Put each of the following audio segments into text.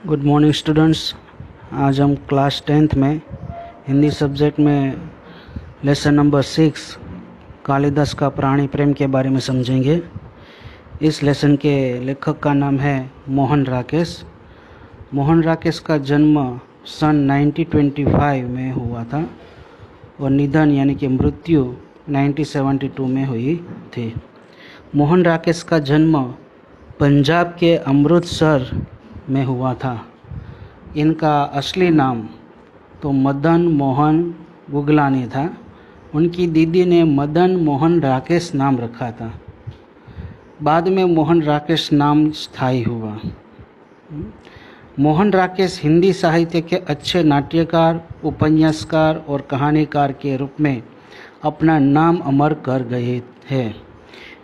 Good morning students. आज हम class 10th में हिंदी सब्जेक्ट में लेसन नंबर 6 कालिदास का प्राणी प्रेम के बारे में समझेंगे। इस लेसन के लेखक का नाम है मोहन राकेश। मोहन राकेश का जन्म सन 1925 में हुआ था और निधन यानी कि मृत्यु 1972 में हुई थी। मोहन राकेश का जन्म पंजाब के अमृतसर में हुआ था। इनका असली नाम तो मदन मोहन गुगलानी था। उनकी दीदी ने मदन मोहन राकेश नाम रखा था। बाद में मोहन राकेश नाम स्थायी हुआ। मोहन राकेश हिंदी साहित्य के अच्छे नाट्यकार, उपन्यासकार और कहानीकार के रूप में अपना नाम अमर कर गए हैं।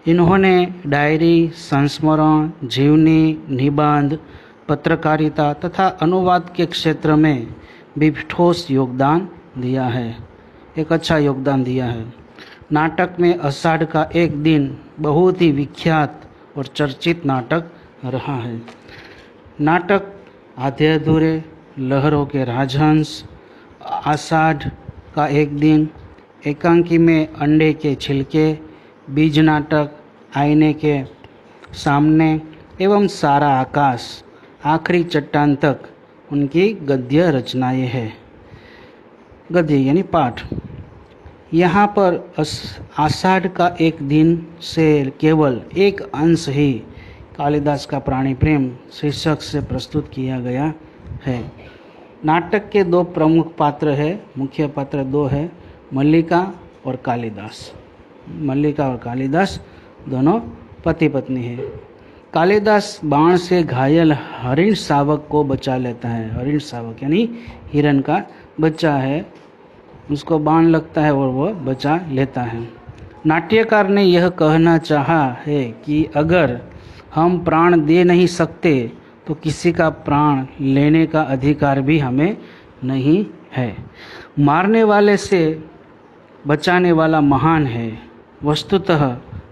इन्होंने डायरी, संस्मरण, जीवनी, निबंध, पत्रकारिता तथा अनुवाद के क्षेत्र में भी ठोस योगदान दिया है। एक अच्छा योगदान दिया है। नाटक में आषाढ़ का एक दिन बहुत ही विख्यात और चर्चित नाटक रहा है। नाटक आधे अधूरे, लहरों के राजहंस, आषाढ़ का एक दिन, एकांकी में अंडे के छिलके, बीज नाटक, आईने के सामने एवं सारा आकाश, आखिरी चट्टान तक उनकी गद्य रचनाएं हैं। गद्य यानी पाठ। यहाँ पर आषाढ़ का एक दिन से केवल एक अंश ही कालिदास का प्राणी प्रेम शीर्षक से प्रस्तुत किया गया है। नाटक के दो प्रमुख पात्र हैं, मुख्य पात्र दो है, मल्लिका और कालिदास। मल्लिका और कालिदास दोनों पति पत्नी हैं। कालिदास बाण से घायल हरिण शावक को बचा लेता है। हरिण शावक यानी हिरण का बच्चा है, उसको बाण लगता है और वह बचा लेता है। नाट्यकार ने यह कहना चाहा है कि अगर हम प्राण दे नहीं सकते तो किसी का प्राण लेने का अधिकार भी हमें नहीं है। मारने वाले से बचाने वाला महान है। वस्तुतः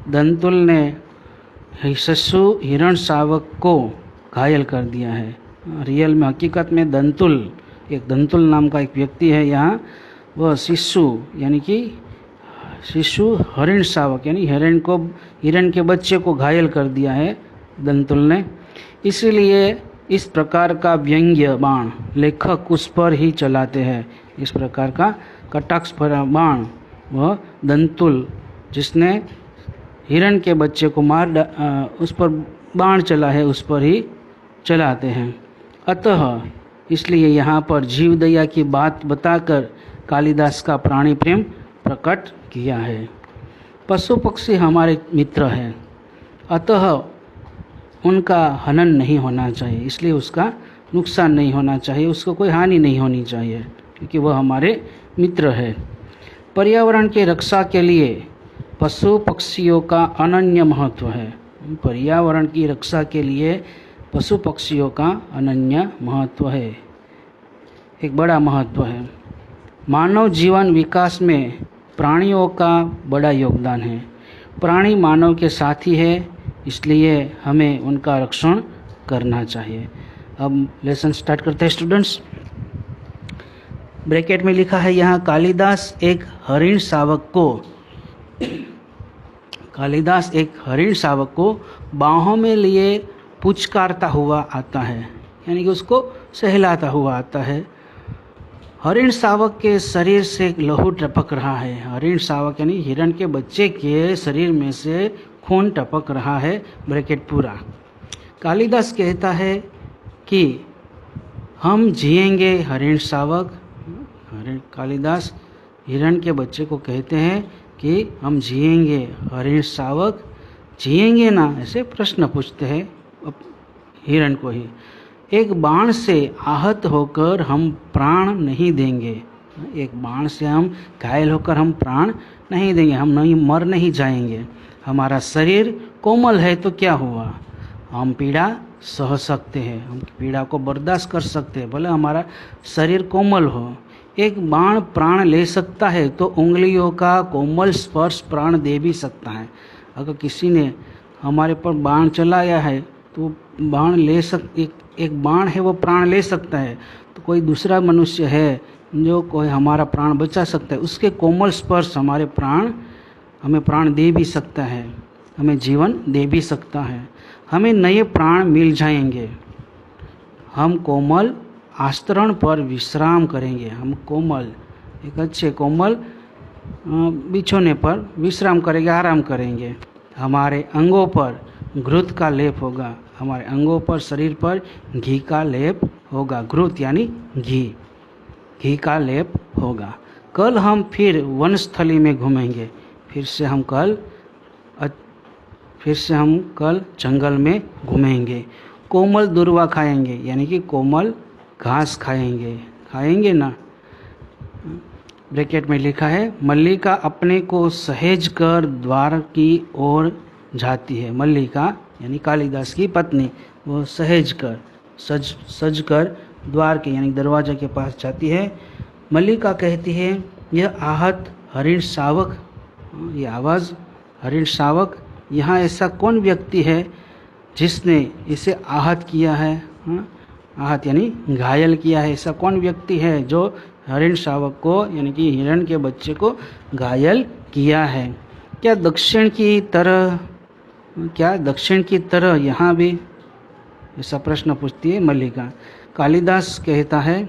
दंतुल ने शिशु हिरण शावक को घायल कर दिया है। रियल में हकीकत में दंतुल नाम का एक व्यक्ति है यहाँ, वह शिशु यानी कि शिशु हरिण शावक यानी हिरण के बच्चे को घायल कर दिया है दंतुल ने। इसीलिए इस प्रकार का व्यंग्य बाण लेखक उस पर ही चलाते हैं। इस प्रकार का कटाक्ष बाण वह दंतुल जिसने हिरण के बच्चे को उस पर बाण चला है उस पर ही चलाते हैं। अतः इसलिए यहाँ पर जीव दया की बात बताकर कालिदास का प्राणी प्रेम प्रकट किया है। पशु पक्षी हमारे मित्र हैं, अतः उनका हनन नहीं होना चाहिए, इसलिए उसका नुकसान नहीं होना चाहिए, उसको कोई हानि नहीं होनी चाहिए, क्योंकि वह हमारे मित्र है। पर्यावरण की रक्षा के लिए पशु पक्षियों का अनन्य महत्व है। पर्यावरण की रक्षा के लिए पशु पक्षियों का अनन्य महत्व है, एक बड़ा महत्व है। मानव जीवन विकास में प्राणियों का बड़ा योगदान है। प्राणी मानव के साथी है, इसलिए हमें उनका रक्षण करना चाहिए। अब लेसन स्टार्ट करते हैं स्टूडेंट्स। ब्रैकेट में लिखा है यहाँ कालिदास एक हरिण शावक को बाहों में लिए पुचकारता हुआ आता है, यानी कि उसको सहलाता हुआ आता है। हरिण शावक के शरीर से लहू टपक रहा है। हरिण शावक यानी हिरण के बच्चे के शरीर में से खून टपक रहा है। ब्रैकेट पूरा। कालिदास कहता है कि हम जिएंगे हरिण शावक। कालिदास हिरण के बच्चे को कहते हैं कि हम जिएंगे हरिण शावक। जिएंगे ना, ऐसे प्रश्न पूछते हैं हिरण को ही। एक बाण से आहत होकर हम प्राण नहीं देंगे। एक बाण से हम घायल होकर हम प्राण नहीं देंगे, हम मर नहीं जाएंगे। हमारा शरीर कोमल है तो क्या हुआ, हम पीड़ा सह सकते हैं, हम पीड़ा को बर्दाश्त कर सकते हैं, भले हमारा शरीर कोमल हो। एक बाण प्राण ले सकता है तो उंगलियों का कोमल स्पर्श प्राण दे भी सकता है। अगर किसी ने हमारे पर बाण चलाया है तो बाण एक बाण है वो प्राण ले सकता है, तो कोई दूसरा मनुष्य है जो कोई हमारा प्राण बचा सकता है, उसके कोमल स्पर्श हमें प्राण दे भी सकता है, हमें जीवन दे भी सकता है, हमें नए प्राण मिल जाएंगे। हम कोमल आस्तरण पर विश्राम करेंगे। हम कोमल एक अच्छे कोमल बिछोने पर विश्राम करेंगे, आराम करेंगे। हमारे अंगों पर घृत का लेप होगा, हमारे अंगों पर, शरीर पर घी का लेप होगा। घृत यानी घी का लेप होगा। कल हम फिर वनस्थली में घूमेंगे। फिर से हम कल जंगल में घूमेंगे। कोमल दुर्वा खाएंगे, यानी कि कोमल घास खाएंगे ना। ब्रैकेट में लिखा है, मल्लिका अपने को सहेज कर द्वार की ओर जाती है। मल्लिका यानी कालिदास की पत्नी, वो सहेज कर सज कर द्वार के यानी दरवाजे के पास जाती है। मल्लिका कहती है, यह आहत हरिण शावक, ये आवाज़ हरिण शावक, यहाँ ऐसा कौन व्यक्ति है जिसने इसे आहत किया है? आहत यानी घायल किया है। ऐसा कौन व्यक्ति है जो हरिण शावक को यानी कि हिरण के बच्चे को घायल किया है? क्या दक्षिण की तरह यहाँ भी, ऐसा प्रश्न पूछती है मल्लिका। कालिदास कहता है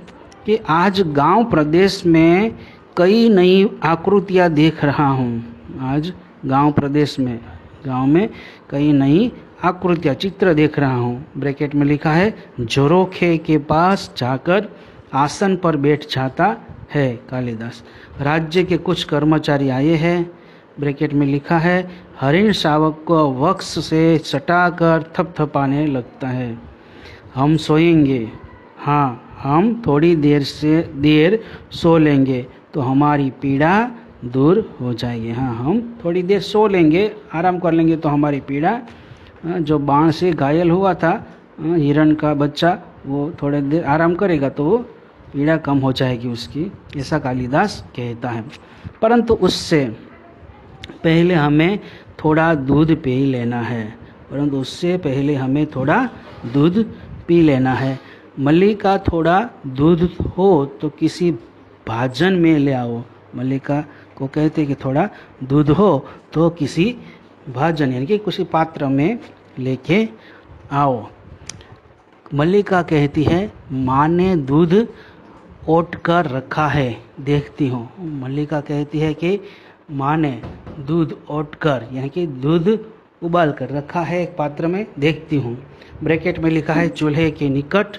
कि आज गांव प्रदेश में कई नई आकृतियाँ देख रहा हूँ। आज गांव में कई नई आकृतियाँ, चित्र देख रहा हूँ। ब्रैकेट में लिखा है, जोरोखे के पास जाकर आसन पर बैठ जाता है कालिदास। राज्य के कुछ कर्मचारी आए हैं। ब्रैकेट में लिखा है, हरिण शावक को वक्ष से सटाकर थपथपाने लगता है। हम सोएंगे, हाँ हम थोड़ी देर सो लेंगे तो हमारी पीड़ा दूर हो जाएगी। हाँ हम थोड़ी देर सो लेंगे, आराम कर लेंगे तो हमारी पीड़ा, जो बाण से घायल हुआ था हिरण का बच्चा, वो थोड़ी देर आराम करेगा तो वो पीड़ा कम हो जाएगी उसकी, ऐसा कालिदास कहता है। परंतु उससे पहले हमें थोड़ा दूध पी लेना है। मल्लिका थोड़ा दूध हो तो किसी भाजन में ले आओ। मल्लिका को कहते कि थोड़ा दूध हो तो किसी भाजन यानी कि किसी पात्र में लेके आओ। मल्लिका कहती है, माँ ने दूध ओट कर रखा है, देखती हूँ। मल्लिका कहती है कि माँ ने दूध ओट कर यानी कि दूध उबाल कर रखा है एक पात्र में, देखती हूँ। ब्रैकेट में लिखा है, चूल्हे के निकट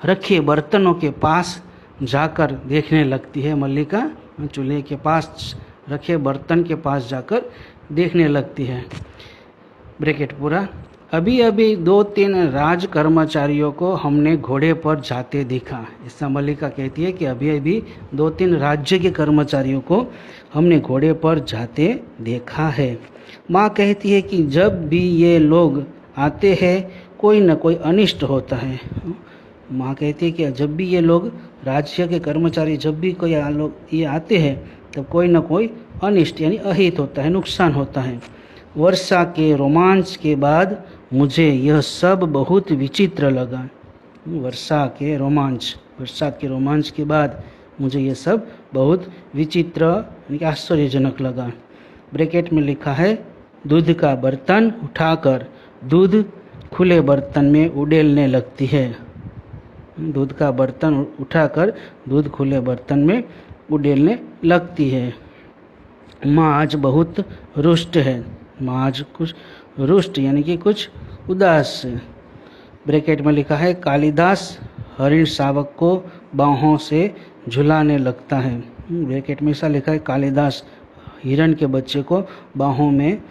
रखे बर्तनों के पास जाकर देखने लगती है मल्लिका। चूल्हे के पास रखे बर्तन के पास जाकर देखने लगती है। ब्रैकेट पूरा। अभी अभी 2-3 राज कर्मचारियों को हमने घोड़े पर जाते देखा। ऐसा मल्लिका कहती है कि अभी अभी 2-3 राज्य के कर्मचारियों को हमने घोड़े पर जाते देखा है। माँ कहती है कि जब भी ये लोग आते हैं कोई न कोई अनिष्ट होता है। माँ कहती है कि जब भी ये लोग राज्य के कर्मचारी जब भी कोई लोग ये आते हैं तब कोई न कोई अनिष्ट यानी अहित होता है, नुकसान होता है। वर्षा के रोमांच के बाद मुझे यह सब बहुत विचित्र लगा। वर्षा के रोमांच के बाद मुझे यह सब बहुत विचित्र यानी आश्चर्यजनक लगा। ब्रैकेट में लिखा है, दूध का बर्तन उठाकर दूध खुले बर्तन में उड़ेलने लगती है। दूध का बर्तन उठाकर दूध खुले बर्तन में उड़ेलने लगती है। माँ आज बहुत रुष्ट है। माँ आज कुछ रुष्ट यानी कि कुछ उदास है। ब्रैकेट में लिखा है, कालिदास हरिण शावक को बाहों से झुलाने लगता है। ब्रैकेट में ऐसा लिखा है, कालिदास हिरण के बच्चे को बाहों में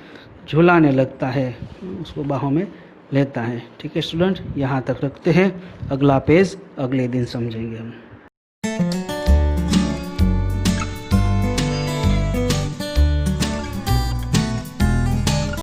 झुलाने लगता है, उसको बाहों में लेता है। ठीक है स्टूडेंट, यहाँ तक रखते हैं। अगला पेज अगले दिन समझेंगे हम।